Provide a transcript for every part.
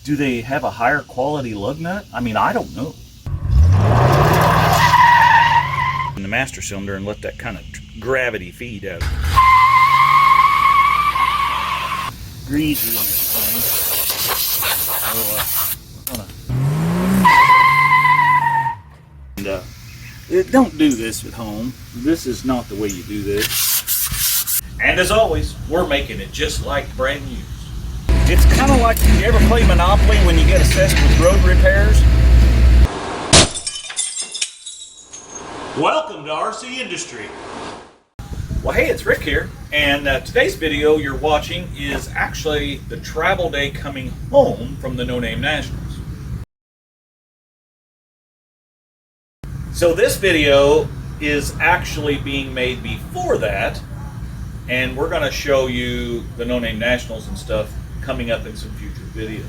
Do they have a higher quality lug nut? I mean, I don't know. In the master cylinder and let that kind of gravity feed out. Greasy in this thing. Don't do this at home. This is not the way you do this. And as always, we're making it just like brand new. It's kind of like, you ever play Monopoly when you get assessed with road repairs? Welcome to RCindustry. Well, hey, it's Rick here, and today's video you're watching is actually the travel day coming home from the No Name Nationals. So this video is actually being made before that, and we're going to show you the No Name Nationals and stuff coming up in some future videos.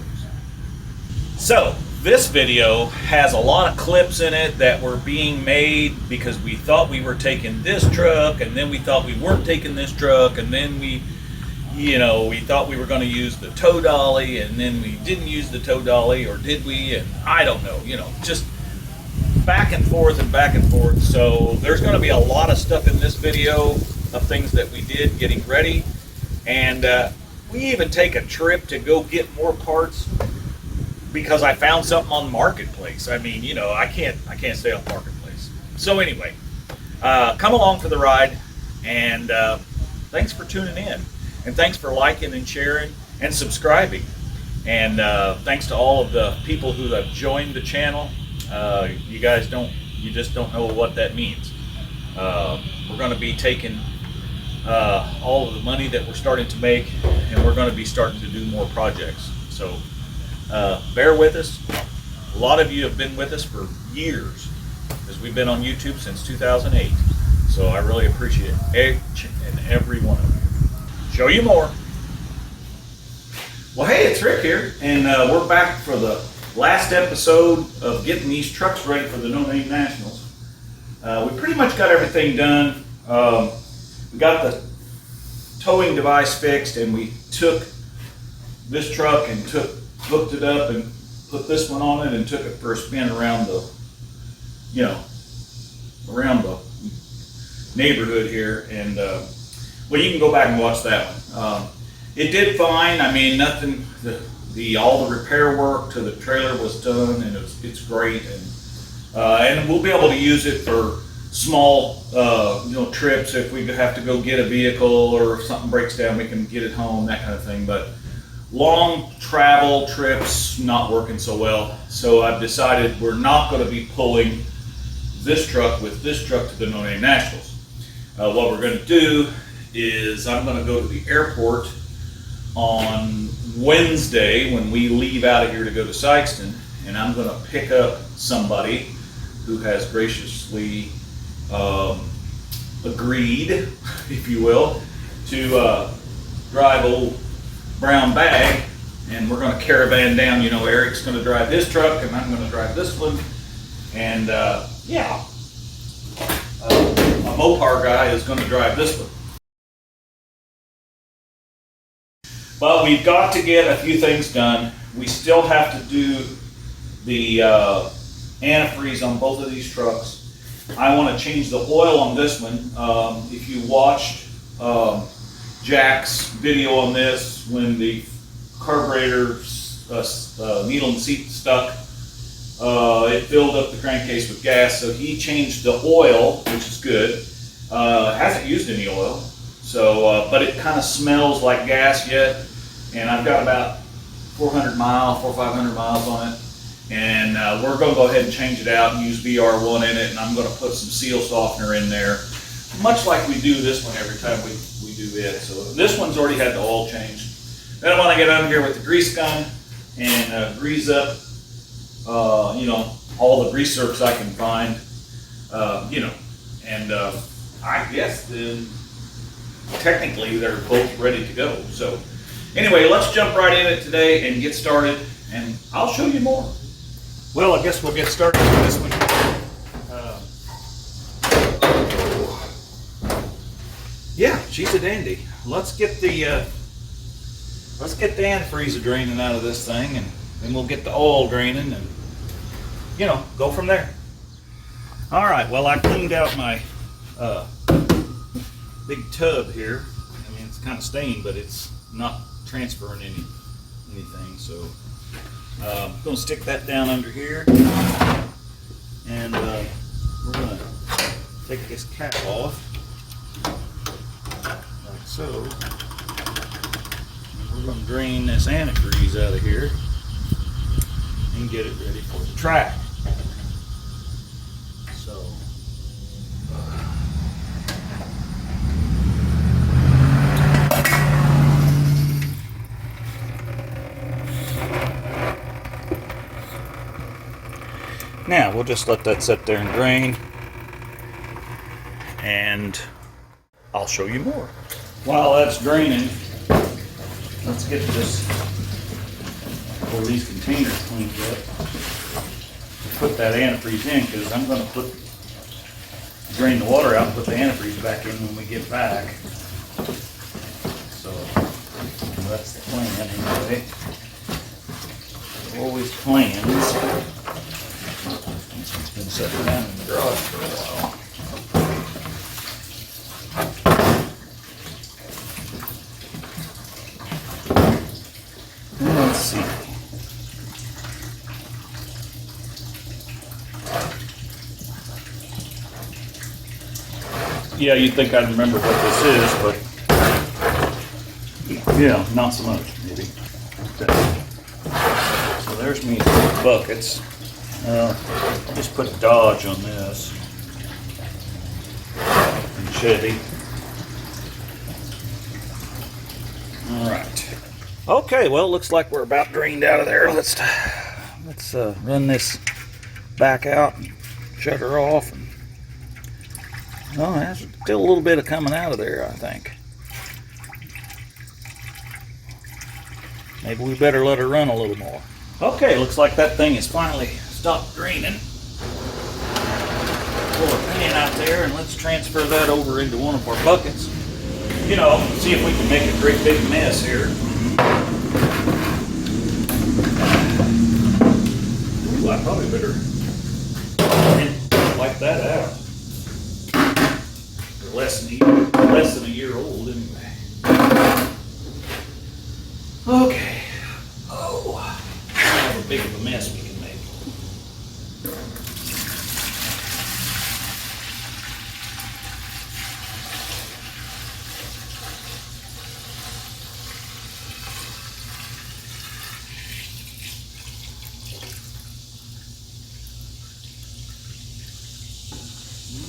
So this video has a lot of clips in it that were being made because we thought we were taking this truck, and then we thought we weren't taking this truck, and then we thought we were going to use the tow dolly, and then we didn't use the tow dolly, or did we? And I don't know, just back and forth and back and forth. So there's going to be a lot of stuff in this video of things that we did getting ready, and we even take a trip to go get more parts because I found something on Marketplace. I mean, I can't stay on Marketplace. So anyway, come along for the ride, and thanks for tuning in, and thanks for liking and sharing and subscribing, and thanks to all of the people who have joined the channel. You just don't know what that means. We're going to be taking all of the money that we're starting to make, and we're going to be starting to do more projects. So bear with us. A lot of you have been with us for years, because we've been on YouTube since 2008. So I really appreciate each and every one of you. Show you more. Well, hey, it's Rick here, and we're back for the last episode of getting these trucks ready for the No Name Nationals. We pretty much got everything done. We got the towing device fixed, and we took this truck and hooked it up and put this one on it and took it for a spin around the neighborhood here. And well, you can go back and watch that one. It did fine. I mean, nothing. All the repair work to the trailer was done, and it's great, and we'll be able to use it for small trips. If we have to go get a vehicle, or if something breaks down, we can get it home, that kind of thing. But long travel trips not working so well, so I've decided we're not going to be pulling this truck with this truck to the No Name Nationals. What we're going to do is I'm going to go to the airport on Wednesday when we leave out of here to go to Sikeston, and I'm going to pick up somebody who has graciously agreed, if you will, to drive old brown bag, and we're going to caravan down. Eric's going to drive his truck, and I'm going to drive this one, and a Mopar guy is going to drive this one. But we've got to get a few things done. We still have to do the antifreeze on both of these trucks. I want to change the oil on this one. If you watched Jack's video on this, when the carburetor needle and seat stuck, it filled up the crankcase with gas, so he changed the oil, which is good. Hasn't used any oil, so but it kind of smells like gas yet. And I've got about 400 or 500 miles on it, and we're going to go ahead and change it out and use VR1 in it, and I'm going to put some seal softener in there, much like we do this one every time we do it. So this one's already had the oil changed. Then I want to get under here with the grease gun and grease up all the grease zerks I can find, and I guess then technically they're both ready to go. So anyway, let's jump right in it today and get started, and I'll show you more. Well, I guess we'll get started with this one. Yeah, she's a dandy. Let's get the antifreeze draining out of this thing, and and we'll get the oil draining and, you know, go from there. All right, well, I cleaned out my big tub here. I mean, it's kind of stained, but it's not transferring anything. So I'm going to stick that down under here, and we're going to take this cap off, like so. And we're going to drain this antifreeze out of here and get it ready for the track. So now we'll just let that sit there and drain, and I'll show you more. While that's draining, let's get this, all these containers cleaned up. Put that antifreeze in, because I'm going to drain the water out and put the antifreeze back in when we get back. So that's the plan anyway. Always plans. It's been sitting down in the garage for a while. Let's see. Yeah, you'd think I'd remember what this is, but yeah, not so much, maybe. So there's me buckets. I'll just put Dodge on this. And Chevy. Alright. Okay, well, looks like we're about drained out of there. Let's run this back out and shut her off. And, oh, there's still a little bit of coming out of there, I think. Maybe we better let her run a little more. Okay, looks like that thing is finally stopped draining. Pull a pan out there and let's transfer that over into one of our buckets. You know, see if we can make a great big mess here. Ooh, I probably better wipe that out. They're less than a year old anyway. Okay. Oh, how big of a mess we can make.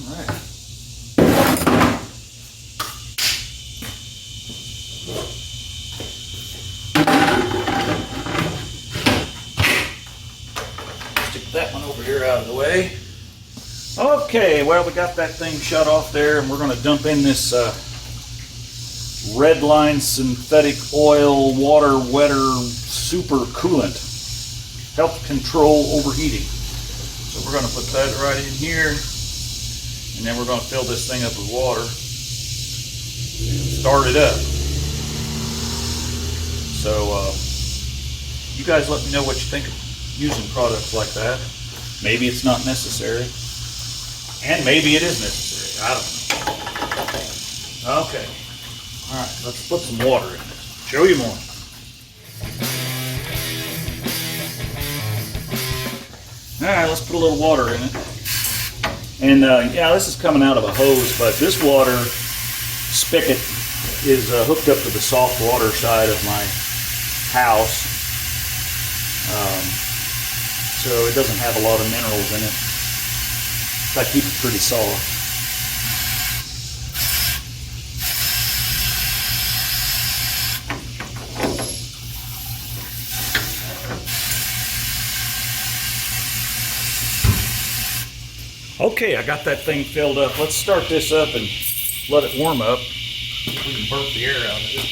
All right. That one over here out of the way. Okay, well, we got that thing shut off there, and we're going to dump in this Redline synthetic oil water wetter super coolant. Help control overheating. So we're going to put that right in here, and then we're going to fill this thing up with water and start it up. So you guys let me know what you think of using products like that. Maybe it's not necessary, and maybe it is necessary. I don't know. Okay. All right, let's put some water in this. Show you more. All right, let's put a little water in it. And yeah, this is coming out of a hose, but this water spigot is hooked up to the soft water side of my house. So it doesn't have a lot of minerals in it. So I keep it pretty soft. Okay, I got that thing filled up. Let's start this up and let it warm up. See if we can burp the air out of it.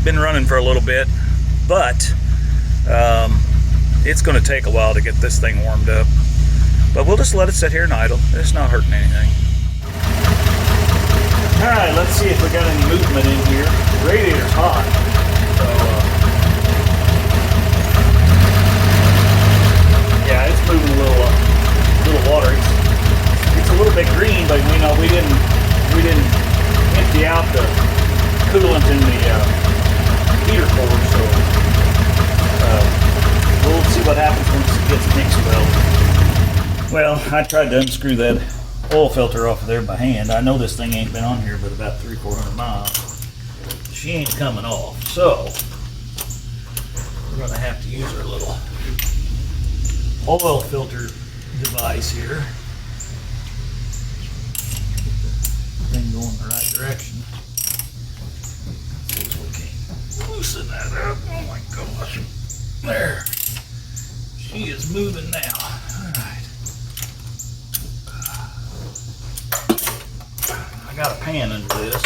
been running for a little bit, but it's going to take a while to get this thing warmed up. But we'll just let it sit here and idle. It's not hurting anything. Alright, let's see if we got any movement in here. The radiator's hot. So, yeah, it's moving a little water. It's a little bit green, but we didn't empty out the coolant in the heater core, so we'll see what happens once it gets mixed well. Well, I tried to unscrew that oil filter off of there by hand. I know this thing ain't been on here but about 300-400 miles. She ain't coming off, so we're going to have to use our little oil filter device here. Thing going in the right direction. See if we can loosen that up. Oh my gosh. There. She is moving now. Alright. I got a pan under this.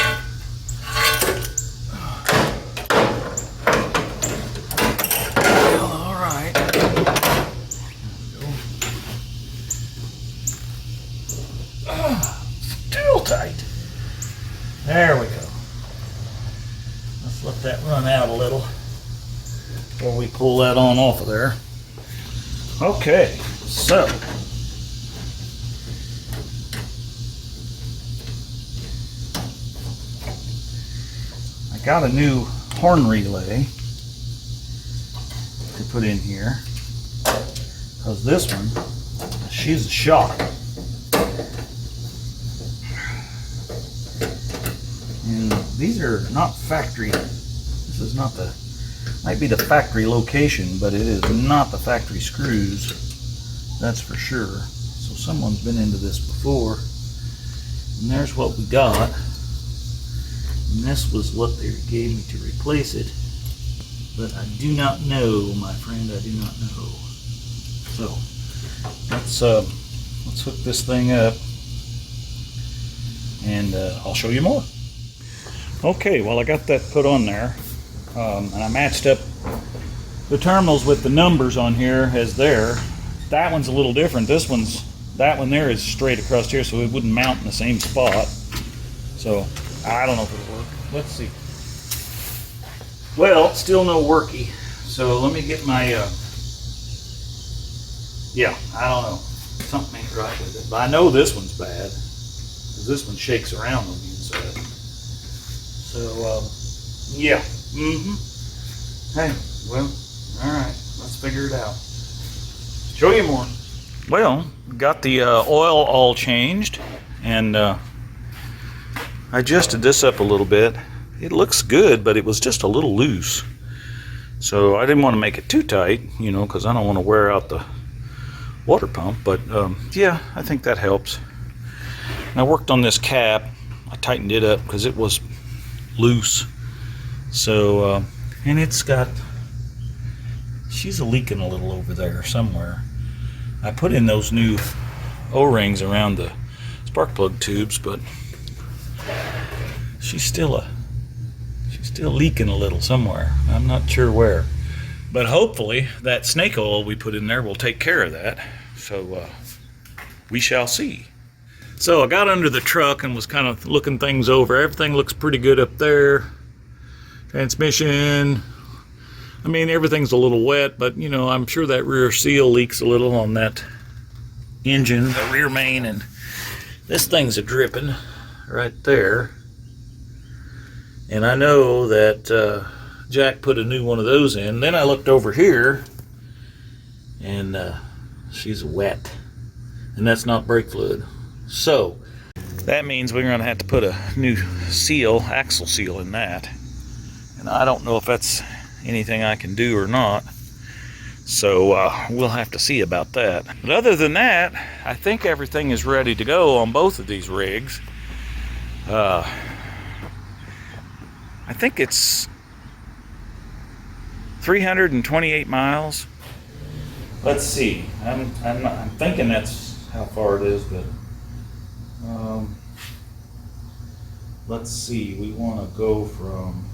Alright. Still tight. There we go. Let's let that run out a little before we pull that on off of there. Okay, so I got a new horn relay to put in here because this one, she's a shock. And these are not factory. This is not the, might be the factory location, but it is not the factory screws. That's for sure. So someone's been into this before. And there's what we got. And this was what they gave me to replace it. But I do not know, my friend, I do not know. So let's hook this thing up and I'll show you more. Okay, well I got that put on there, and I matched up the terminals with the numbers on here as there. That one's a little different. That one there is straight across here, so it wouldn't mount in the same spot. So I don't know if it'll work. Let's see. Well, still no worky. So let me get my yeah, I don't know. Something ain't right with it. But I know this one's bad because this one shakes around on the inside. So, yeah. Hey, well, alright. Let's figure it out. Show you more. Well, got the oil all changed, and I adjusted this up a little bit. It looks good, but it was just a little loose. So I didn't want to make it too tight, you know, because I don't want to wear out the water pump. But, yeah, I think that helps. And I worked on this cap. I tightened it up because it was loose. So and it's got, she's leaking a little over there somewhere. I put in those new O-rings around the spark plug tubes, but she's still leaking a little somewhere. I'm not sure where, but hopefully that snake oil we put in there will take care of that. So we shall see. So I got under the truck and was kind of looking things over. Everything looks pretty good up there. Transmission, I mean, everything's a little wet, but you know, I'm sure that rear seal leaks a little on that engine, the rear main, and this thing's a dripping right there. And I know that Jack put a new one of those in. Then I looked over here and she's wet, and that's not brake fluid. So that means we're going to have to put a new seal, axle seal in that. And I don't know if that's anything I can do or not. So we'll have to see about that. But other than that, I think everything is ready to go on both of these rigs. I think it's 328 miles. Let's see. I'm thinking that's how far it is, but let's see. We want to go from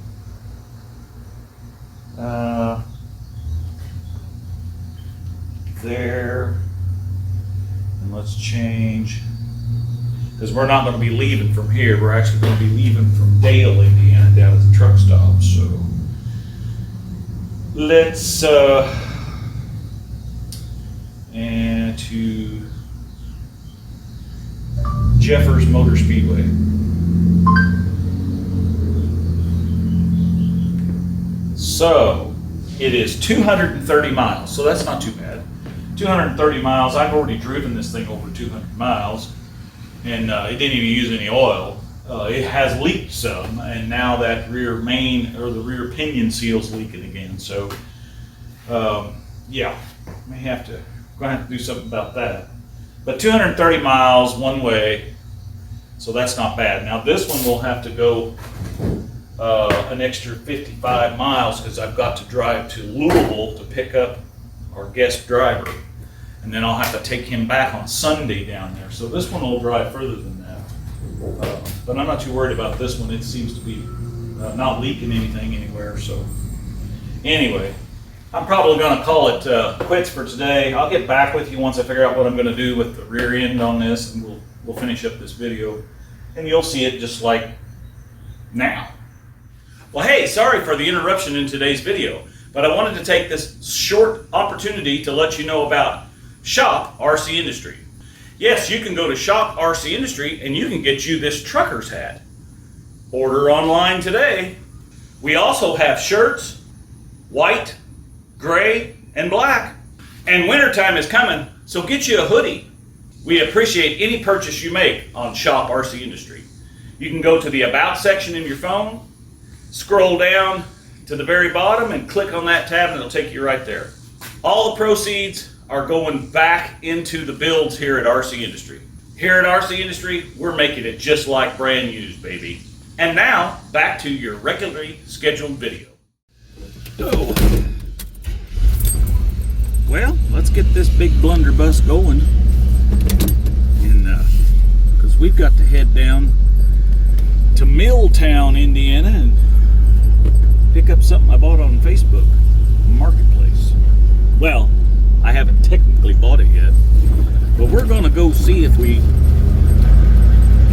There. And let's change, because we're not going to be leaving from here. We're actually going to be leaving from Dale, Indiana, down at the truck stop. So let's and to Jeffers Motor Speedway. So it is 230 miles, so that's not too bad. 230 miles. I've already driven this thing over 200 miles, and it didn't even use any oil. It has leaked some, and now that rear main or the rear pinion seal's leaking again. So yeah, may have to going to have to do something about that. But 230 miles one way, so that's not bad. Now this one will have to go an extra 55 miles because I've got to drive to Louisville to pick up our guest driver, and then I'll have to take him back on Sunday down there. So this one will drive further than that, but I'm not too worried about this one. It seems to be not leaking anything anywhere. So anyway, I'm probably going to call it quits for today. I'll get back with you once I figure out what I'm going to do with the rear end on this, and we'll finish up this video, and you'll see it just like now. Well, hey, sorry for the interruption in today's video, but I wanted to take this short opportunity to let you know about Shop RCindustry. Yes, you can go to Shop RCindustry and you can get you this trucker's hat. Order online today. We also have shirts, white, gray, and black. And wintertime is coming, so get you a hoodie. We appreciate any purchase you make on Shop RCindustry. You can go to the About section in your phone, scroll down to the very bottom and click on that tab, and it'll take you right there. All the proceeds are going back into the builds here at RCindustry. Here at RCindustry, we're making it just like brand used, baby. And now, back to your regularly scheduled video. Oh. Well, let's get this big blunderbuss going. And because we've got to head down to Milltown, Indiana, and pick up something I bought on Facebook Marketplace. Well, I haven't technically bought it yet, but we're going to go see if we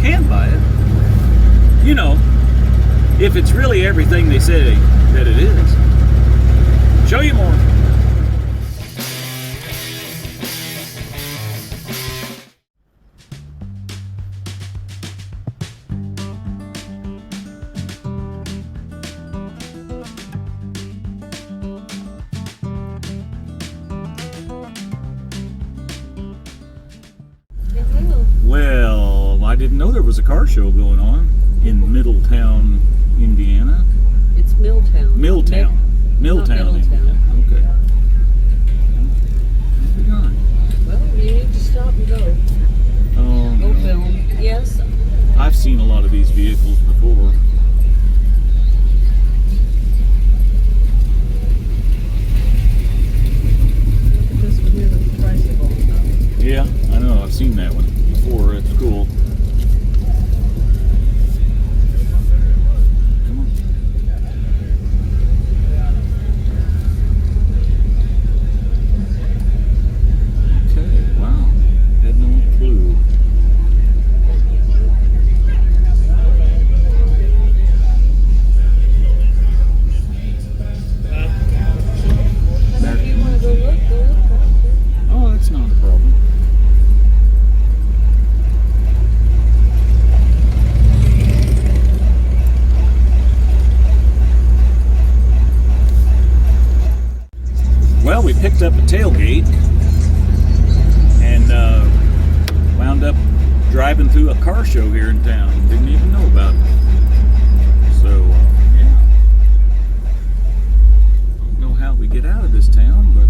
can buy it. You know, if it's really everything they say that it is. Show you more. Well, I didn't know there was a car show going on in Middletown, Indiana. It's Milltown. Milltown. Milltown, Indiana. Okay. Where are we going? Well, you need to stop and go. Oh, Go no. film. Yes. I've seen a lot of these vehicles before. This one here with the tricycle. Yeah, I know. I've seen that one before. It's cool. Come on. Okay, wow. Had no clue. If you want to go look. Oh, that's not a problem. Well, we picked up a tailgate and wound up driving through a car show here in town. Didn't even know about it. So, yeah. Don't know how we get out of this town, but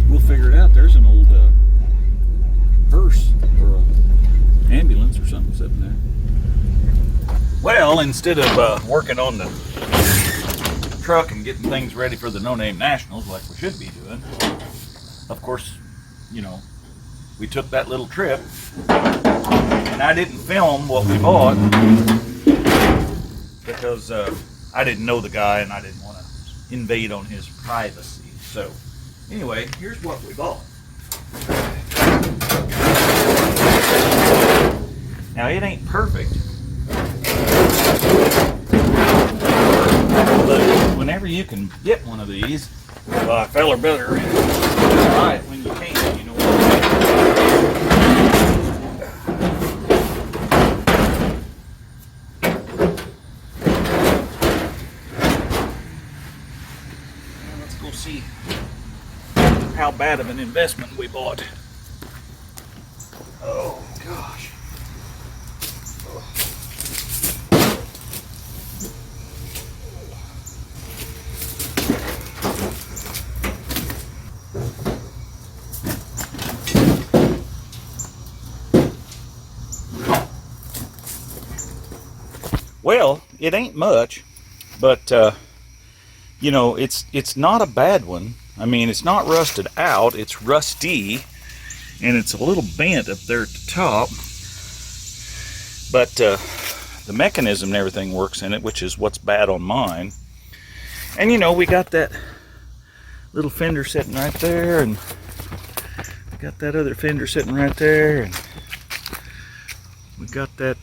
we'll figure it out. There's an old hearse or an ambulance or something sitting there. Well, instead of working on the truck and getting things ready for the no-name nationals like we should be doing, of course, you know, we took that little trip and I didn't film what we bought because I didn't know the guy and I didn't want to invade on his privacy. So anyway, here's what we bought. Now it ain't perfect, but whenever you can get one of these, a feller better buy it when you can, you know what Well, let's go see how bad of an investment we bought. Oh gosh. Well, it ain't much, but you know, it's not a bad one. I mean, it's not rusted out, it's rusty, and it's a little bent up there at the top. But the mechanism and everything works in it, which is what's bad on mine. And you know, we got that little fender sitting right there, and we got that other fender sitting right there, and we got that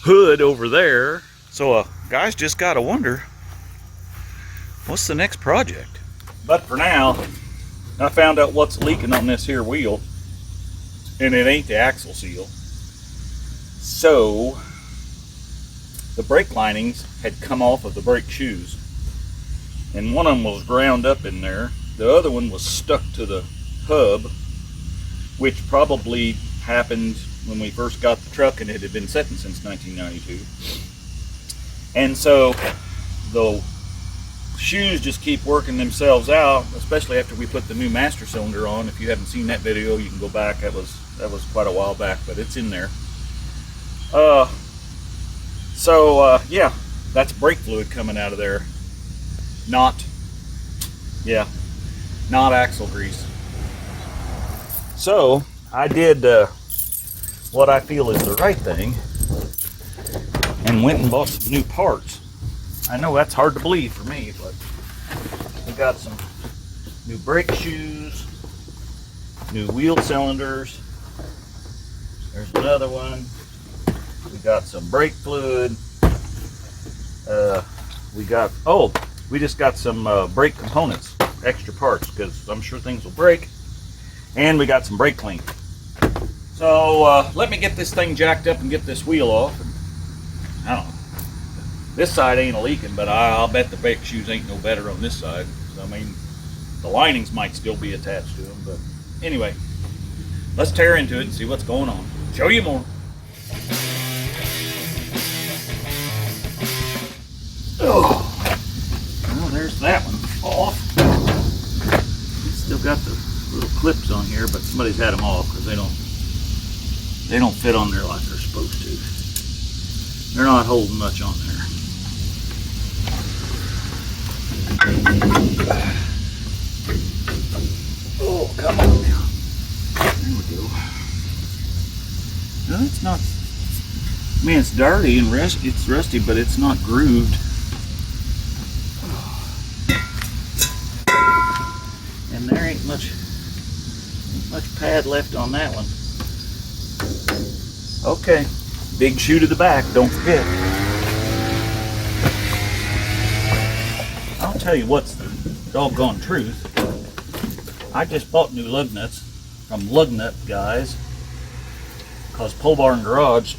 hood over there. So guys just gotta wonder, what's the next project? But for now, I found out what's leaking on this here wheel, and it ain't the axle seal. So the brake linings had come off of the brake shoes, and one of them was ground up in there. The other one was stuck to the hub, which probably happened when we first got the truck, and it had been sitting since 1992. And so the shoes just keep working themselves out, especially after we put the new master cylinder on. If you haven't seen that video, you can go back. That was quite a while back, but it's in there. Yeah, that's brake fluid coming out of there. Not axle grease. So I did what I feel is the right thing, and went and bought some new parts. I know that's hard to believe for me, but we got some new brake shoes, new wheel cylinders. There's another one. We got some brake fluid. We just got some brake components, extra parts, because I'm sure things will break. And we got some brake clean. So let me get this thing jacked up and get this wheel off. And, I don't know. This side ain't leaking, but I'll bet the brake shoes ain't no better on this side. I mean, the linings might still be attached to them, but anyway, let's tear into it and see what's going on. Show you more. Oh, well, there's that one off. It's still got the little clips on here, but somebody's had them off because they don't fit on there like they're supposed to. They're not holding much on there. Oh, come on now. There we go. No, it's not. I mean, it's dirty and it's rusty, but it's not grooved. And there ain't much pad left on that one. Okay, big shoe to the back, don't forget. I'll tell you what's the doggone truth. I just bought new lug nuts from Lug Nut guys, because Pole Barn Garage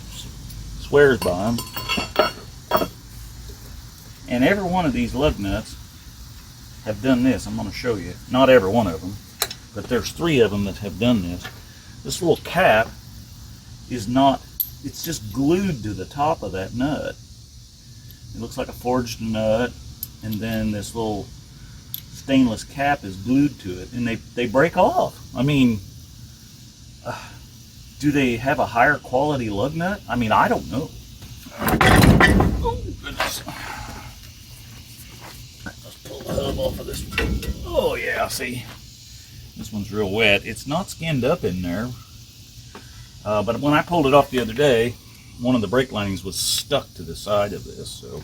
swears by them. And every one of these lug nuts have done this. I'm going to show you. Not every one of them, but there's 3 of them that have done this. This little cap is not, it's just glued to the top of that nut. It looks like a forged nut, and then this little stainless cap is glued to it, and they break off. I mean, do they have a higher quality lug nut? I mean, I don't know. Oh, goodness. Let's pull the hub off of this one. Oh, yeah, see? This one's real wet. It's not skinned up in there. But when I pulled it off the other day, one of the brake linings was stuck to the side of this, so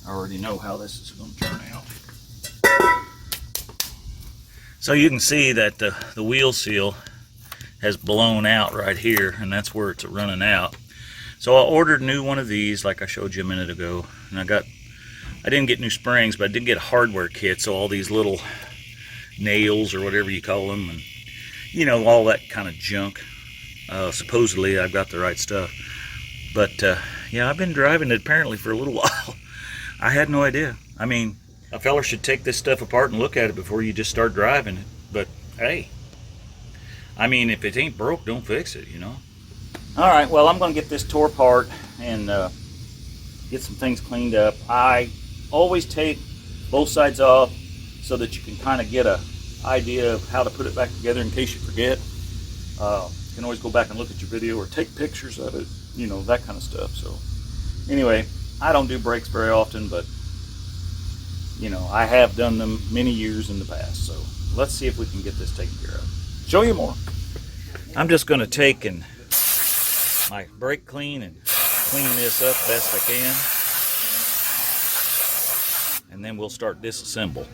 I already know how this is going to turn out. So you can see that the wheel seal has blown out right here, and that's where it's running out. So I ordered a new one of these like I showed you a minute ago, and I didn't get new springs, but I did get a hardware kit, so all these little nails or whatever you call them, and you know, all that kind of junk. Supposedly I've got the right stuff, but yeah, I've been driving it apparently for a little while. I had no idea. I mean, a fella should take this stuff apart and look at it before you just start driving it, but hey, I mean, if it ain't broke, don't fix it, you know. All right, well, I'm going to get this tore apart and get some things cleaned up. I always take both sides off so that you can kind of get a idea of how to put it back together in case you forget. You can always go back and look at your video or take pictures of it, you know, that kind of stuff. So anyway, I don't do brakes very often, but you know, I have done them many years in the past. So let's see if we can get this taken care of. Show you more. I'm just going to take and my brake clean and clean this up best I can, and then we'll start disassemble.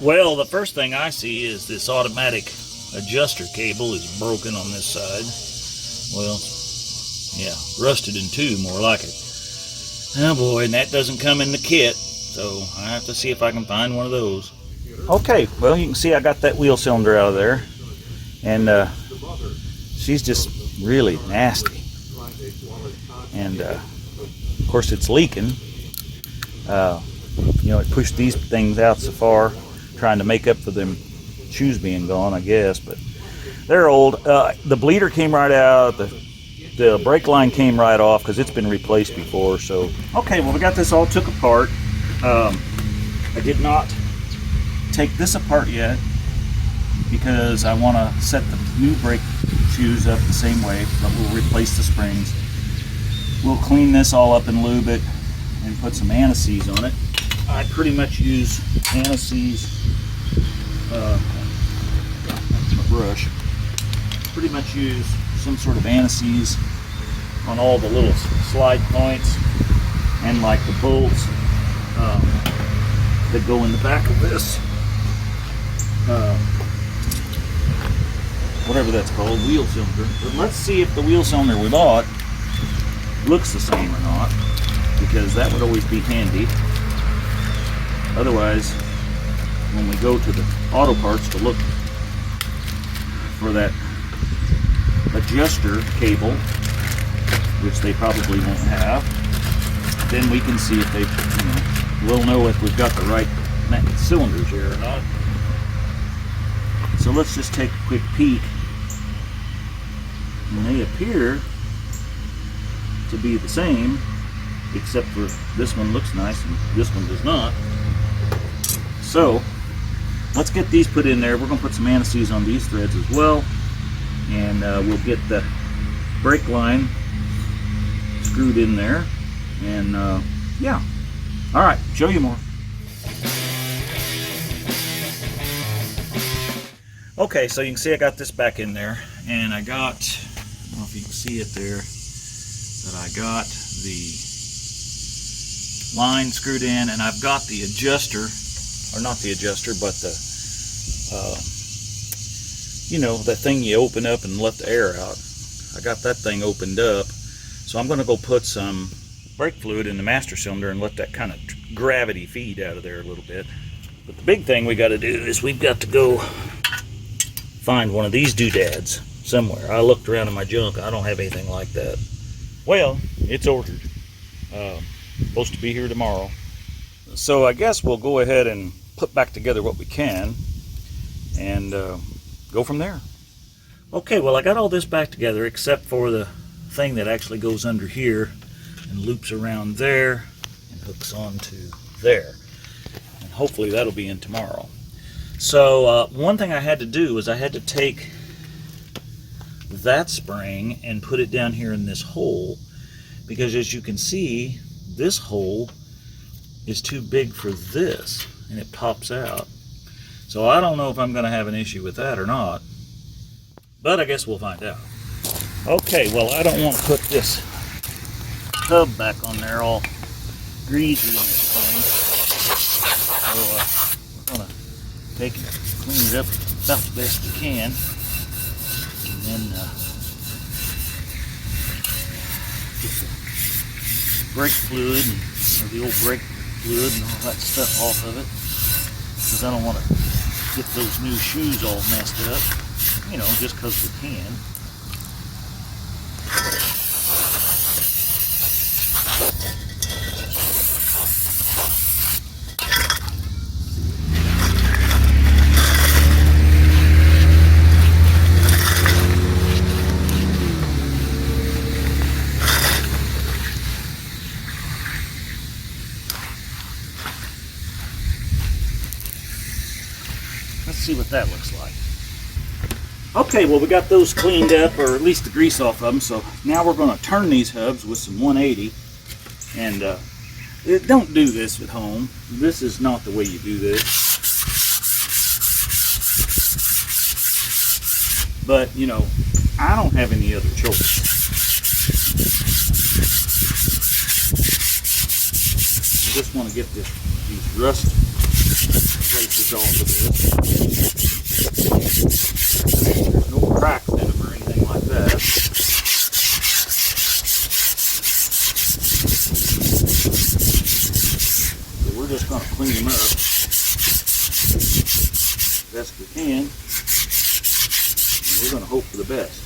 Well, the first thing I see is this automatic adjuster cable is broken on this side. Well, yeah, rusted in two, more like it. Oh boy, and that doesn't come in the kit, so I have to see if I can find one of those. Okay, well, you can see I got that wheel cylinder out of there, and she's just really nasty. And of course it's leaking. You know, it pushed these things out so far, trying to make up for them shoes being gone, I guess, but they're old. The bleeder came right out, the brake line came right off because it's been replaced before. So okay, well, we got this all took apart. I did not take this apart yet because I want to set the new brake shoes up the same way, but we'll replace the springs. We'll clean this all up and lube it and put some anti-seize on it. I pretty much use anti-seize, that's my brush, pretty much use some sort of anti-seize on all the little slide points and like the bolts that go in the back of this, whatever that's called, wheel cylinder. But let's see if the wheel cylinder we bought looks the same or not, because that would always be handy. Otherwise, when we go to the auto parts to look for that adjuster cable, which they probably won't have, then we can see if they, you know, we'll know if we've got the right cylinders here or not. So let's just take a quick peek, and they appear to be the same, except for this one looks nice and this one does not. So let's get these put in there. We're going to put some anti-seize on these threads as well, and we'll get the brake line screwed in there, and yeah. All right, show you more. Okay, so you can see I got this back in there, and I got, I don't know if you can see it there, that I got the line screwed in, and I've got the adjuster, or not the adjuster, but the, you know, that thing you open up and let the air out. I got that thing opened up, so I'm going to go put some brake fluid in the master cylinder and let that kind of gravity feed out of there a little bit. But the big thing we got to do is we've got to go find one of these doodads somewhere. I looked around in my junk. I don't have anything like that. Well, it's ordered. Supposed to be here tomorrow. So I guess we'll go ahead and put back together what we can and go from there. Okay, well, I got all this back together except for the thing that actually goes under here and loops around there and hooks onto there. And hopefully that'll be in tomorrow. So one thing I had to do was I had to take that spring and put it down here in this hole, because as you can see, this hole is too big for this and it pops out. So I don't know if I'm going to have an issue with that or not, but I guess we'll find out. Okay, well, I don't want to put this tub back on there all greasy in this thing. So we're gonna take it, clean it up about the best we can, and then get the brake fluid or the old brake fluid and all that stuff off of it, because I don't want to get those new shoes all messed up, you know, just because we can. Let's see what that looks like. Okay, well, we got those cleaned up, or at least the grease off of them, so now we're going to turn these hubs with some 180. And don't do this at home. This is not the way you do this. But, you know, I don't have any other choice. I just want to get these rust places off of this. There's no cracks in them or anything like that. So we're just going to clean them up best we can. And we're going to hope for the best.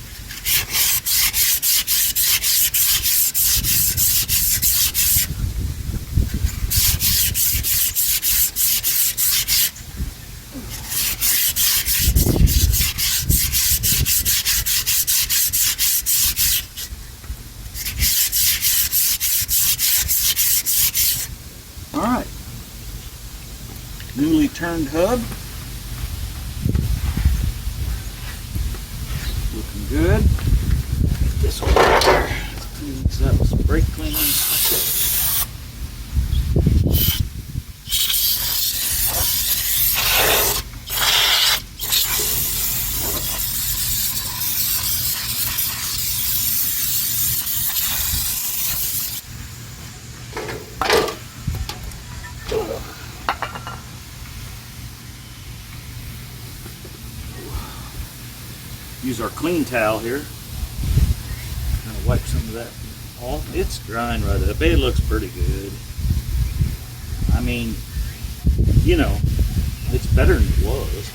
All right, newly turned hub, looking good. This one right there, let's clean this up with some brake cleaners. Use our clean towel here. Kind of wipe some of that off. It's drying right up. It looks pretty good. I mean, you know, it's better than it was.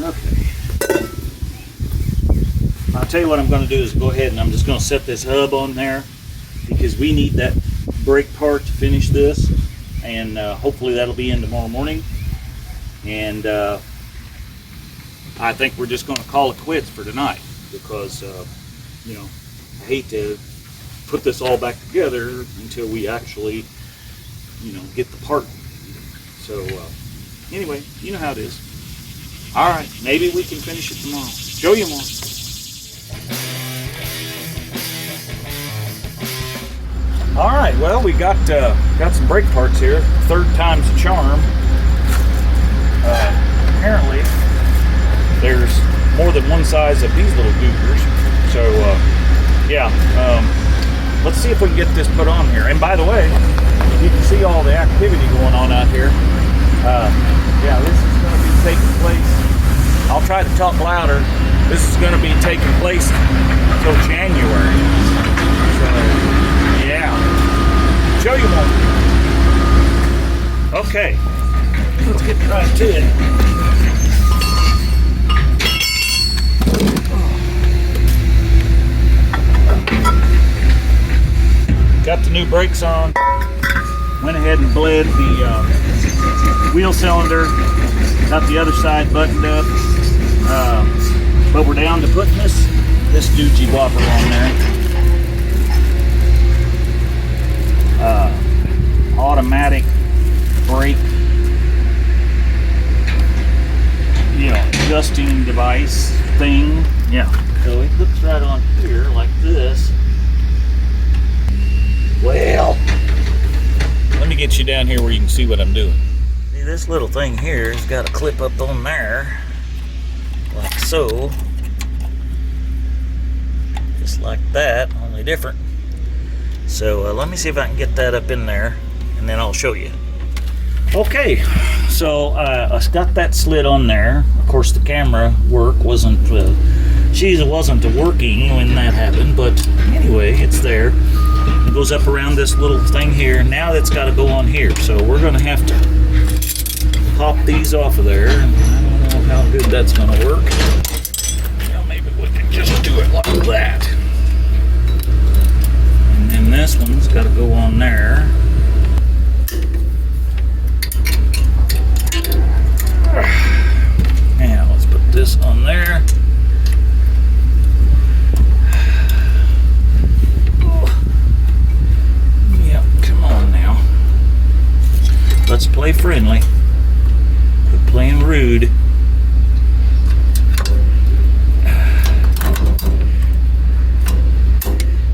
Okay. I'll tell you what I'm going to do is go ahead and I'm just going to set this hub on there, because we need that brake part to finish this, and hopefully that'll be in tomorrow morning. And I think we're just going to call it quits for tonight, because you know, I hate to put this all back together until we actually, you know, get the part. So anyway, you know how it is. All right, maybe we can finish it tomorrow. Show you more. All right, well, we got some brake parts here. Third time's a charm. Apparently, there's more than one size of these little goobers. So, yeah, let's see if we can get this put on here. And by the way, you can see all the activity going on out here. Yeah, this is going to be taking place. I'll try to talk louder. This is going to be taking place until January. So, yeah. Show you more. Okay, let's get right to it. Got the new brakes on. Went ahead and bled the wheel cylinder. Got the other side buttoned up. But we're down to putting this doogie whopper on there. Automatic brake, you know, adjusting device thing. Yeah. So it hooks right on here like this. Well, let me get you down here where you can see what I'm doing. See, this little thing here has got a clip up on there, like so. Just like that, only different. So let me see if I can get that up in there, and then I'll show you. Okay, so I got that slid on there. Of course, the camera work wasn't wasn't working when that happened, but anyway, it's there. It goes up around this little thing here. Now that's got to go on here, so we're going to have to pop these off of there. And I don't know how good that's going to work. Well, maybe we can just do it like that. And then this one's got to go on there. Now let's put this on there. Yep, come on now. Let's play friendly. Quit playing rude.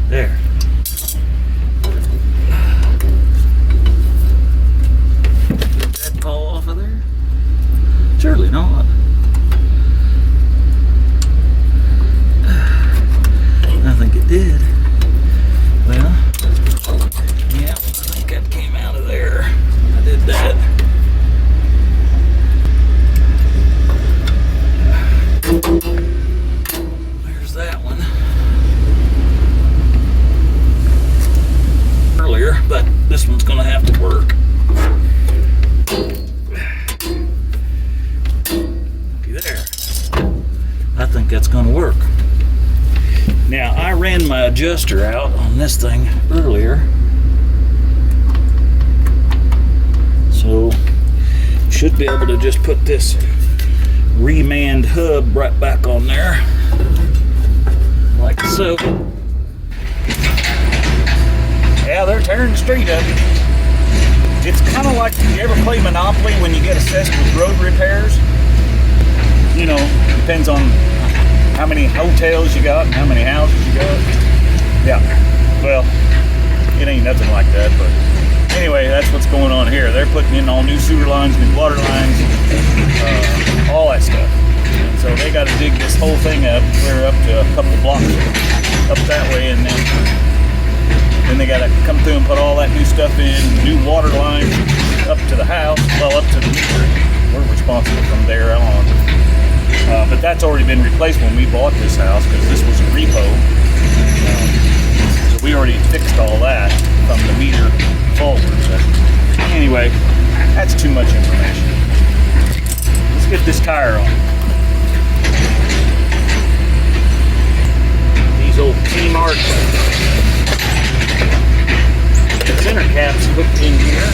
There. Did that fall off of there? Surely not. I think it did. Well, yeah, I think that came out of there. I did that. There's that one. Earlier, but this one's gonna have to work. There. I think that's going to work. Now, I ran my adjuster out on this thing earlier. So, should be able to just put this remanned hub right back on there. Like so. Yeah, they're tearing the street up. It's kind of like, you ever play Monopoly when you get assessed with road repairs? You know, depends on how many hotels you got and how many houses you got. Yeah, well, it ain't nothing like that, but anyway, that's what's going on here. They're putting in all new sewer lines, new water lines, all that stuff. And so they got to dig this whole thing up, clear up to a couple blocks up that way, and then they got to come through and put all that new stuff in, new water lines up to the house, well, up to the meter. We're responsible from there on. But that's already been replaced when we bought this house, because this was a repo. So we already fixed all that from the meter forward. So anyway, that's too much information. Let's get this tire on. These old T-Mart center caps hooked in here.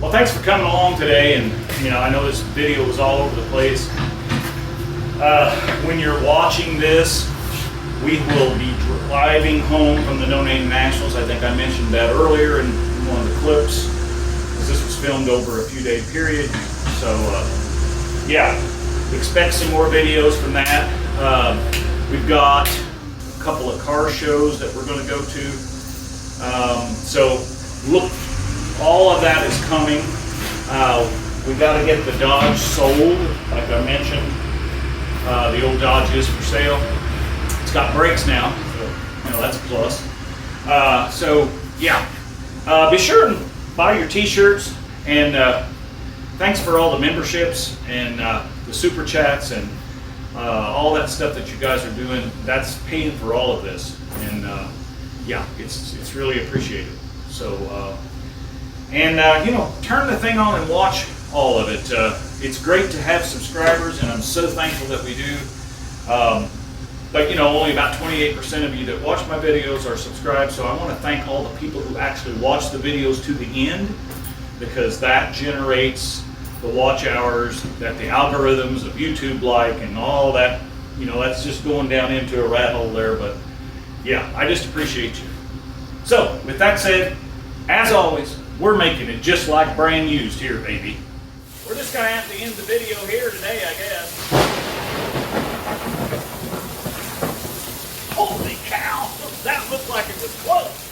Well, thanks for coming along today, and I know this video was all over the place. When you're watching this, we will be driving home from the No Name Nationals. I think I mentioned that earlier in one of the clips, because this was filmed over a few-day period. So, yeah, expect some more videos from that. We've got a couple of car shows that we're going to go to. So, look. All of that is coming. We've got to get the Dodge sold, like I mentioned. The old Dodge is for sale. It's got brakes now, so that's a plus. So yeah, be sure and buy your t-shirts, and thanks for all the memberships and the super chats and all that stuff that you guys are doing. That's paying for all of this, and yeah, it's really appreciated. So. Turn the thing on and watch all of it. It's great to have subscribers, and I'm so thankful that we do. But only about 28% of you that watch my videos are subscribed, so I want to thank all the people who actually watch the videos to the end, because that generates the watch hours that the algorithms of YouTube like, and all that, that's just going down into a rat hole there. But yeah, I just appreciate you. So with that said, As always, we're making it just like brand used here, baby. We're just gonna have to end the video here today, I guess. Holy cow, that looked like it was close.